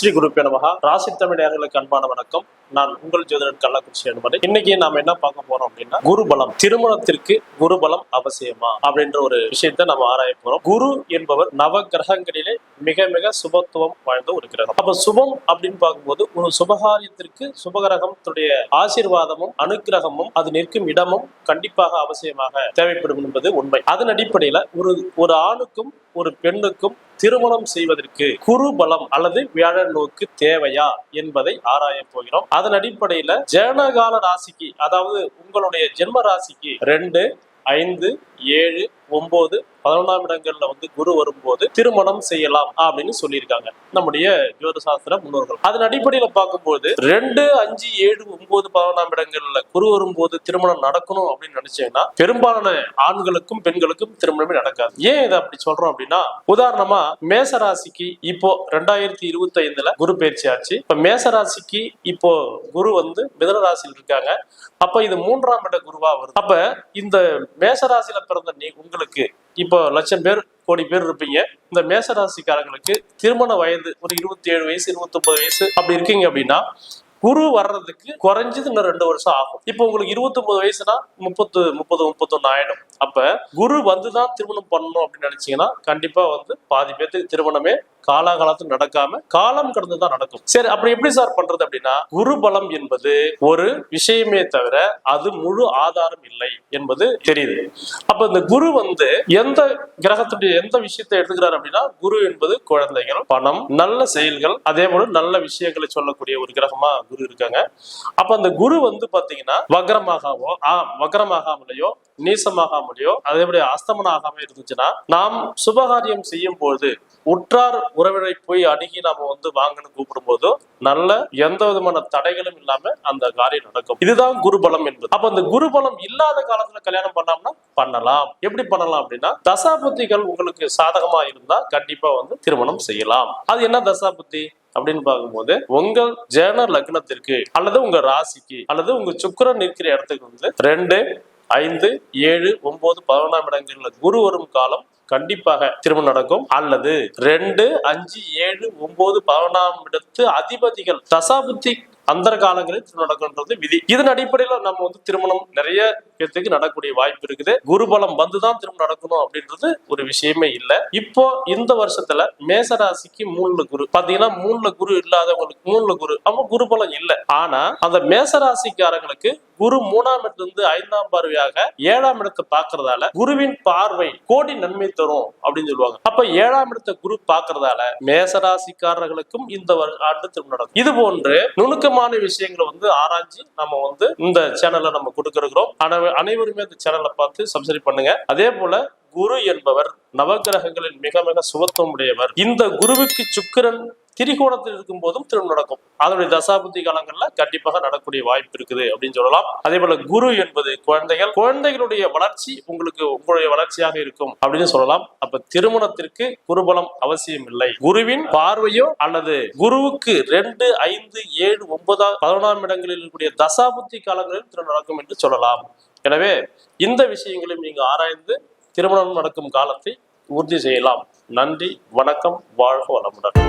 ஸ்ரீ குருப்பே நமஹ. ராசி தமிழர்களுக்கு அன்பான வணக்கம். நான் உங்கள் ஜோதிடர் கள்ளக்குறிச்சி அனுமதி. இன்னைக்கு நாம என்ன பார்க்க போறோம் அப்படின்னா, குருபலம். திருமணத்திற்கு குருபலம் அவசியமா அப்படின்ற ஒரு விஷயத்தை நம்ம ஆராய போறோம். குரு என்பவர் நவ கிரகங்களிலே மிக மிக சுபத்துவம் வாய்ந்த ஒரு கிரகம். அப்ப சுபம் அப்படின்னு பார்க்கும்போது ஒரு சுபகாரியத்திற்கு சுபகிரகத்துடைய ஆசீர்வாதமும் அனுகிரகமும் அது நிற்கும் இடமும் கண்டிப்பாக அவசியமாக தேவைப்படும் என்பது உண்மை. அதன் அடிப்படையில ஒரு ஆணுக்கும் ஒரு பெண்ணுக்கும் திருமணம் செய்வதற்கு குரு பலம் அல்லது வியாழன் நோக்கு தேவையா என்பதை ஆராய போகிறோம். அதன் அடிப்படையில ஜனகால ராசிக்கு, அதாவது உங்களுடைய ஜென்ம ராசிக்கு 2, 5, 7, 9, 11ஆம் இடங்கள்ல குரு வரும்போது திருமணம் செய்யலாம் அப்படின்னு சொல்லியிருக்காங்க நம்முடைய ஜோதிசாஸ்திர முன்னோர்கள். அதன் அடிப்படையில பார்க்கும்போது 2, 5, 7, 9, 11ஆம் இடங்கள்ல குரு வரும்போது திருமணம் நடக்கணும் அப்படின்னு நினைச்சீங்கன்னா பெரும்பாலான ஆண்களுக்கும் பெண்களுக்கும் திருமணமே நடக்காது. ஏன் இதை அப்படி சொல்றோம் அப்படின்னா, உதாரணமா மேசராசிக்கு இப்போ 2025ல குரு பயிற்சி ஆச்சு. இப்ப மேசராசிக்கு இப்போ குரு மிதுன ராசியில் இருக்காங்க. அப்ப இது 3ஆம் இட குருவா வருது. அப்ப இந்த மேசராசியில பிறந்த உங்களுக்கு இப்போ லட்சம் பேர் கோடி பேர் இருப்பீங்க. இந்த மேசராசிக்காரங்களுக்கு திருமண வயது ஒரு 27 வயசு 29 வயசு அப்படி இருக்கீங்க அப்படின்னா குரு வர்றதுக்கு குறைஞ்சது இன்னும் 2 வருஷம் ஆகும். இப்போ உங்களுக்கு 29 வயசுனா 31 ஆயிடும். அப்ப குரு வந்துதான் திருமணம் பண்ணணும் அப்படின்னு நினைச்சீங்கன்னா கண்டிப்பா பாதி பேருக்கு திருமணமே காலாகாலத்தில் நடக்காம காலம் கடந்துதான் நடக்கும். சரி, அப்படி எப்படி சார் பண்றது அப்படின்னா, குரு பலம் என்பது ஒரு விஷயமே தவிர அது முழு ஆதாரம் இல்லை என்பது தெரியுது. அப்ப இந்த குரு எந்த கிரகத்துடைய எந்த விஷயத்தை எடுத்துக்கிறார் அப்படின்னா, குரு என்பது குழந்தைகள், பணம், நல்ல செயல்கள், அதே போல நல்ல விஷயங்களை சொல்லக்கூடிய ஒரு கிரகமா குரு இருக்காங்க. அப்ப அந்த குரு பாத்தீங்கன்னா வக்ரமாகாமலையோ நீசமாகாமலையோ அதேபடி அஸ்தமனம் ஆகாம இருந்துச்சுன்னா, நாம் சுபகாரியம் செய்யும் போது உற்றார் உறவினை போய் அணுகி நாம வாங்கன்னு கூப்பிடும் போதோ நல்ல எந்த விதமான தடைகளும் இல்லாம அந்த காரியம் நடக்கும். இதுதான் குருபலம் என்பது. அப்ப அந்த குருபலம் இல்லாத காலத்துல கல்யாணம் பண்ணோம்னா பண்ணலாம். எப்படி பண்ணலாம் அப்படின்னா, தசாபுத்திகள் உங்களுக்கு சாதகமா இருந்தா கண்டிப்பா திருமணம் செய்யலாம். அது என்ன தசாபுத்தி அப்படின்னு பார்க்கும்போது, உங்கள் ஜென லக்னத்திற்கு அல்லது உங்க ராசிக்கு அல்லது உங்க சுக்கிரன் இருக்கிற இடத்துக்கு 2, 5, 7, 9, 11ஆம் இடங்கள்ல குரு வரும் காலம் கண்டிப்பாக திருமணம் நடக்கும். அல்லது 2, 5, 7, 9, 11ஆம் இடத்து அதிபதிகள் தசாபுத்தி அந்த காலங்களில் திருமணம் நடக்கும்ன்றது விதி. இதன் அடிப்படையில நம்ம திருமணம் நிறைய பேருக்கு நடக்கக்கூடிய வாய்ப்பு இருக்குது. குருபலம் வந்துதான் திருமணம் நடக்கணும் அப்படின்றது ஒரு விஷயமே இல்லை. இப்போ இந்த வருஷத்துல மேசராசிக்கு 3 குரு பாத்தீங்கன்னா, 3 குரு இல்லாதவங்களுக்கு 3 குரு அப்ப குருபலம் இல்லை. ஆனா அந்த மேசராசிக்காரங்களுக்கு குரு 3ஆம் இடத்திலிருந்து 5ஆம் பார்வையாக 7ஆம் இடத்தை பார்க்கறதால குருவின் பார்வை கோடி நன்மை தரும் அப்படின்னு சொல்லுவாங்க. அப்ப 7ஆம் இடத்தை குரு பார்க்கறதால மேசராசிக்காரர்களுக்கும் இந்த ஆண்டு திருமணம் நடக்கும். இது போன்று நுணுக்கமான விஷயங்களை ஆராய்ச்சி நம்ம இந்த சேனல்ல நம்ம கொடுக்கிறோம். அனைவருமே இந்த சேனலை பார்த்து சப்ஸ்கிரைப் பண்ணுங்க. அதே போல குரு என்பவர் நவகிரகங்களில் மிக மிக சுபத்துவம் உடையவர். இந்த குருவுக்கு சுக்கிரன் திரிகோணத்தில் இருக்கும் போதும் திருமணம் நடக்கும். அதனுடைய தசாபுத்தி காலங்கள்ல கண்டிப்பாக நடக்கக்கூடிய வாய்ப்பு இருக்குது அப்படின்னு சொல்லலாம். அதே போல குரு என்பது குழந்தைகளுடைய வளர்ச்சி உங்களுடைய வளர்ச்சியாக இருக்கும் அப்படின்னு சொல்லலாம். அப்ப திருமணத்திற்கு குருபலம் அவசியம் இல்லை. குருவின் பார்வையோ அல்லது குருவுக்கு 2, 5, 7, 9, 11ஆம் இடங்களில் இருக்கக்கூடிய தசாபுத்தி காலங்களில் திருமணம் நடக்கும் என்று சொல்லலாம். எனவே இந்த விஷயங்களையும் நீங்க ஆராய்ந்து திருமணம் நடக்கும் காலத்தை உறுதி செய்யலாம். நன்றி, வணக்கம், வாழ்க வளமுடன்.